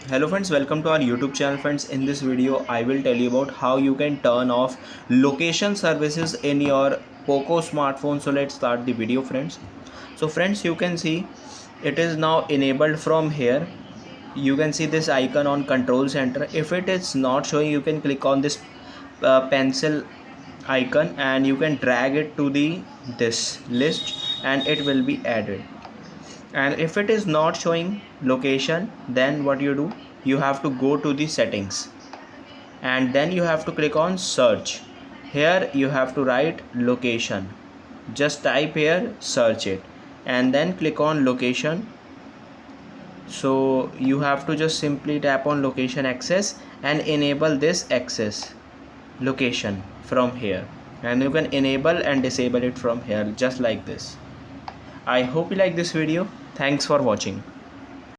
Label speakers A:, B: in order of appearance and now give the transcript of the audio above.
A: Hello friends, welcome to our YouTube channel. Friends, in this video I will tell you about how you can turn off location services in your Poco smartphone. So let's start the video, friends. So friends, you can see it is now enabled from here. You can see this icon on control center. If it is not showing, you can click on this pencil icon and you can drag it to the this list and it will be added. And if it is not showing location, then what you do, you have to go to the settings and then you have to click on search. Here you have to write location. Just type here, search it, and then click on location. So you have to just simply tap on location access and enable this access location from here, and you can enable and disable it from here just like this. I hope you like this video. Thanks for watching.